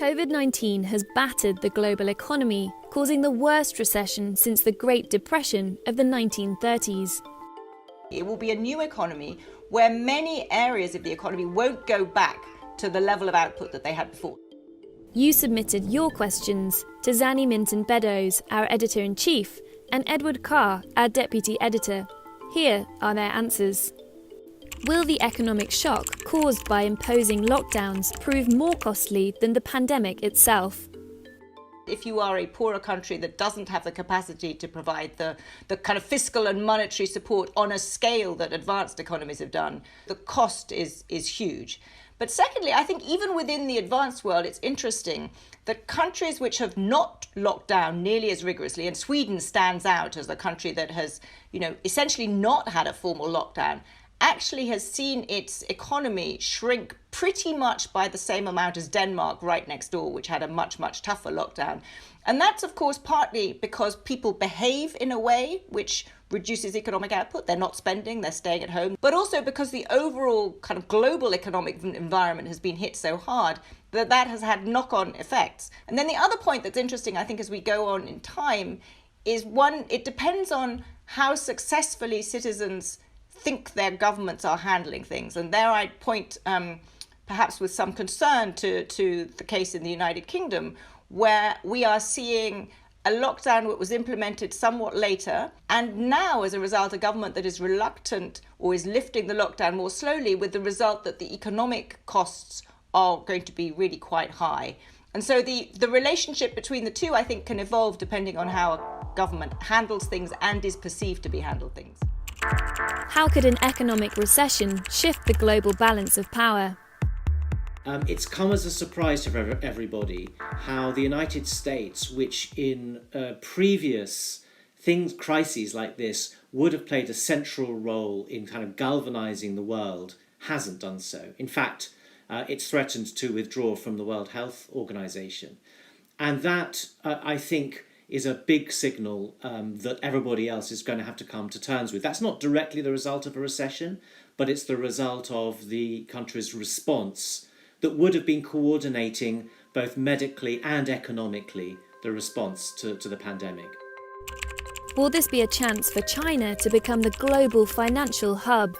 Covid-19 has battered the global economy, causing the worst recession since the Great Depression of the 1930s. It will be a new economy where many areas of the economy won't go back to the level of output that they had before. You submitted your questions to Zanny Minton-Beddoes, our editor-in-chief, and Edward Carr, our deputy editor. Here are their answers. Will the economic shock caused by imposing lockdowns prove more costly than the pandemic itself? If you are a poorer country that doesn't have the capacity to provide the kind of fiscal and monetary support on a scale that advanced economies have done, the cost is huge. But secondly, I think even within the advanced world, it's interesting that countries which have not locked down nearly as rigorously, and Sweden stands out as a country that has, essentially not had a formal lockdown, actually has seen its economy shrink pretty much by the same amount as Denmark right next door, which had a much, much tougher lockdown. And that's, of course, partly because people behave in a way which reduces economic output. They're not spending, they're staying at home. But also because the overall kind of global economic environment has been hit so hard that has had knock-on effects. And then the other point that's interesting, I think, as we go on in time, is one, it depends on how successfully citizens think their governments are handling things. And there I'd point, perhaps with some concern, to the case in the United Kingdom, where we are seeing a lockdown that was implemented somewhat later, and now, as a result, a government that is reluctant or is lifting the lockdown more slowly, with the result that the economic costs are going to be really quite high. And so the relationship between the two, I think, can evolve depending on how a government handles things and is perceived to be handled things. How could an economic recession shift the global balance of power? It's come as a surprise to everybody how the United States, which in previous crises like this would have played a central role in kind of galvanizing the world, hasn't done so. In fact, it's threatened to withdraw from the World Health Organization. And that, I think, is a big signal that everybody else is going to have to come to terms with. That's not directly the result of a recession, but it's the result of the country's response that would have been coordinating both medically and economically the response to the pandemic. Will this be a chance for China to become the global financial hub?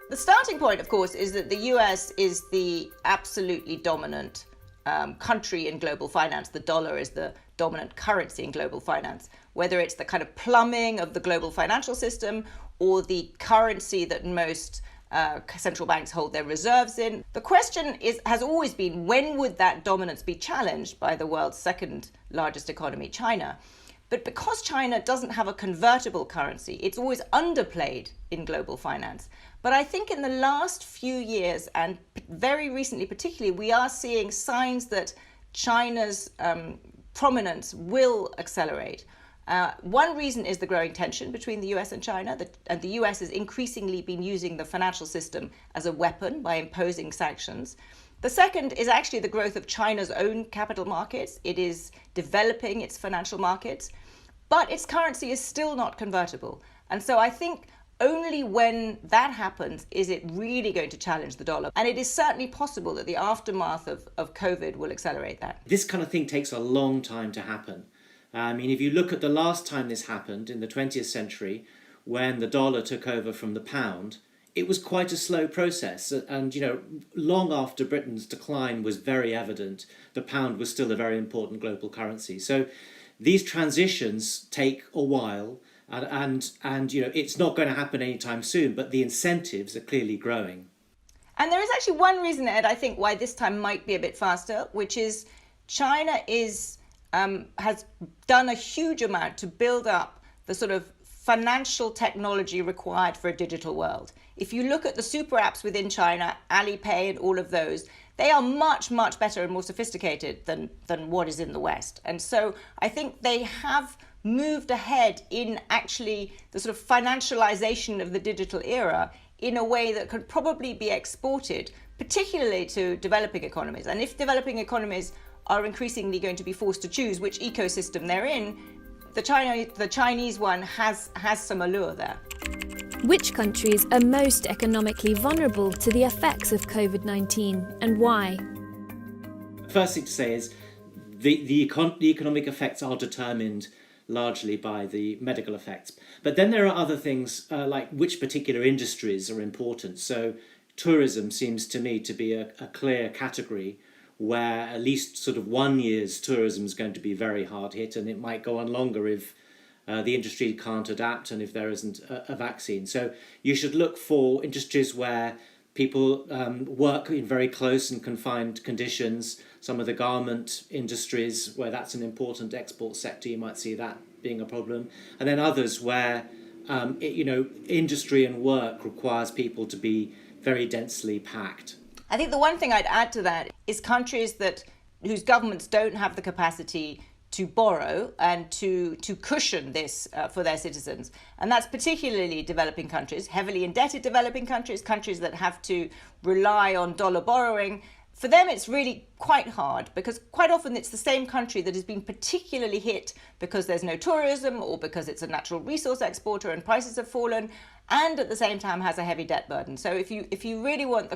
The starting point, of course, is that the US is the absolutely dominant country in global finance. The dollar is the dominant currency in global finance, whether it's the kind of plumbing of the global financial system or the currency that most central banks hold their reserves in. The question has always been, when would that dominance be challenged by the world's second largest economy, China? But because China doesn't have a convertible currency, it's always underplayed in global finance. But I think in the last few years, and very recently particularly, we are seeing signs that China's prominence will accelerate. One reason is the growing tension between the US and China, and the US has increasingly been using the financial system as a weapon by imposing sanctions. The second is actually the growth of China's own capital markets. It is developing its financial markets, but its currency is still not convertible. And so I think only when that happens is it really going to challenge the dollar. And it is certainly possible that the aftermath of COVID will accelerate that. This kind of thing takes a long time to happen. I mean, if you look at the last time this happened in the 20th century, when the dollar took over from the pound, it was quite a slow process. And, long after Britain's decline was very evident, the pound was still a very important global currency. So these transitions take a while. And it's not going to happen anytime soon, but the incentives are clearly growing. And there is actually one reason, Ed, I think, why this time might be a bit faster, which is China has done a huge amount to build up the sort of financial technology required for a digital world. If you look at the super apps within China, Alipay and all of those, they are much, much better and more sophisticated than what is in the West. And so I think they have moved ahead in actually the sort of financialization of the digital era in a way that could probably be exported, particularly to developing economies. And if developing economies are increasingly going to be forced to choose which ecosystem they're in, the Chinese one has some allure there. Which countries are most economically vulnerable to the effects of COVID-19 and why? First thing to say is the economic effects are determined largely by the medical effects. But then there are other things like which particular industries are important. So tourism seems to me to be a clear category where at least sort of 1 year's tourism is going to be very hard hit, and it might go on longer if the industry can't adapt and if there isn't a vaccine. So you should look for industries where people work in very close and confined conditions. Some of the garment industries where that's an important export sector, you might see that being a problem. And then others where industry and work requires people to be very densely packed. I think the one thing I'd add to that is countries whose governments don't have the capacity to borrow and to cushion this for their citizens. And that's particularly developing countries, heavily indebted developing countries, countries that have to rely on dollar borrowing. For them, it's really quite hard because quite often it's the same country that has been particularly hit because there's no tourism or because it's a natural resource exporter and prices have fallen, and at the same time has a heavy debt burden. So if you really want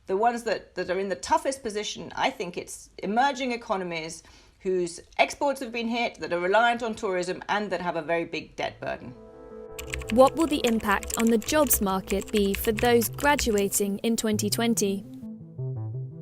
the ones that are in the toughest position, I think it's emerging economies whose exports have been hit, that are reliant on tourism, and that have a very big debt burden. What will the impact on the jobs market be for those graduating in 2020?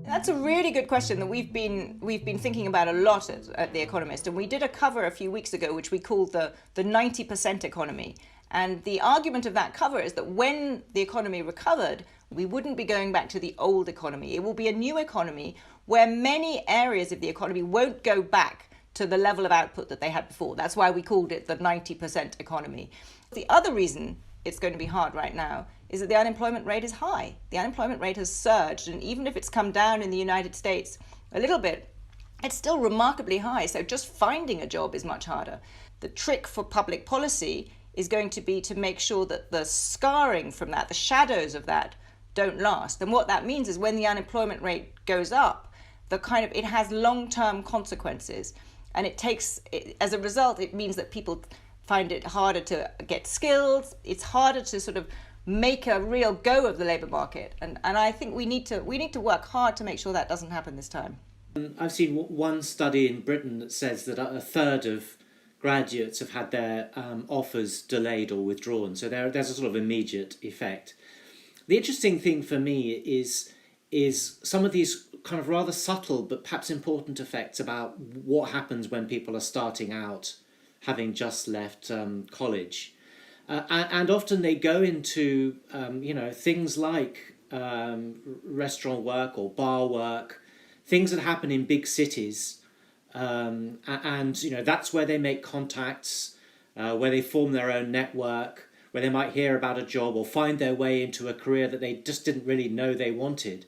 That's a really good question that we've been thinking about a lot at The Economist, and we did a cover a few weeks ago which we called the 90% economy. And the argument of that cover is that when the economy recovered, we wouldn't be going back to the old economy. It will be a new economy where many areas of the economy won't go back to the level of output that they had before. That's why we called it the 90% economy. The other reason it's going to be hard right now is that the unemployment rate is high. The unemployment rate has surged, and even if it's come down in the United States a little bit, it's still remarkably high. So just finding a job is much harder. The trick for public policy is going to be to make sure that the scarring from that, the shadows of that, don't last. And what that means is when the unemployment rate goes up, it has long-term consequences. And as a result, it means that people find it harder to get skills. It's harder to sort of make a real go of the labour market. And I think we need to work hard to make sure that doesn't happen this time. I've seen one study in Britain that says that a third of graduates have had their offers delayed or withdrawn. So there's a sort of immediate effect. The interesting thing for me is some of these kind of rather subtle but perhaps important effects about what happens when people are starting out, having just left college. And often they go into, things like restaurant work or bar work, things that happen in big cities. And that's where they make contacts, where they form their own network, where they might hear about a job or find their way into a career that they just didn't really know they wanted.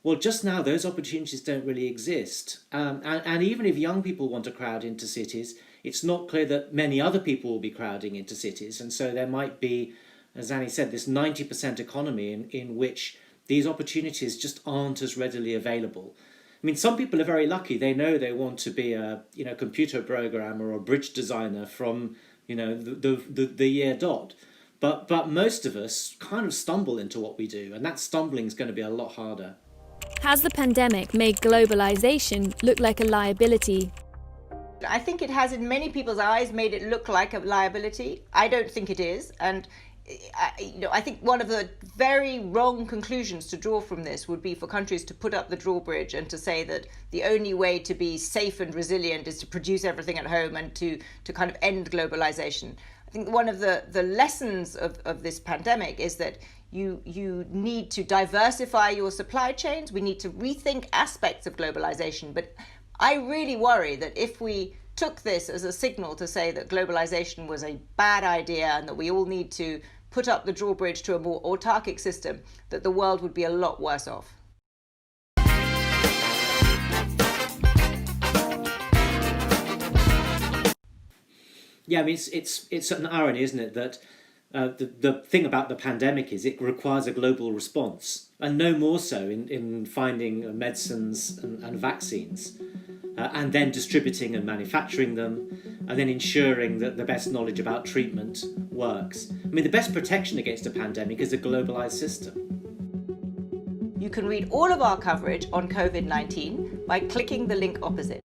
Well, just now those opportunities don't really exist. And even if young people want to crowd into cities, it's not clear that many other people will be crowding into cities. And so there might be, as Annie said, this 90% economy in which these opportunities just aren't as readily available. I mean, some people are very lucky. They know they want to be a computer programmer or bridge designer from the year dot. But most of us kind of stumble into what we do, and that stumbling is going to be a lot harder. Has the pandemic made globalization look like a liability? I think it has, in many people's eyes, made it look like a liability. I don't think it is. And I think one of the very wrong conclusions to draw from this would be for countries to put up the drawbridge and to say that the only way to be safe and resilient is to produce everything at home and to kind of end globalization. I think one of the lessons of this pandemic is that you need to diversify your supply chains. We need to rethink aspects of globalization. But I really worry that if we took this as a signal to say that globalization was a bad idea and that we all need to put up the drawbridge to a more autarkic system, that the world would be a lot worse off. Yeah, I mean, it's an irony, isn't it, that the thing about the pandemic is it requires a global response, and no more so in finding medicines and vaccines, and then distributing and manufacturing them, and then ensuring that the best knowledge about treatment works. I mean, the best protection against a pandemic is a globalized system. You can read all of our coverage on COVID-19 by clicking the link opposite.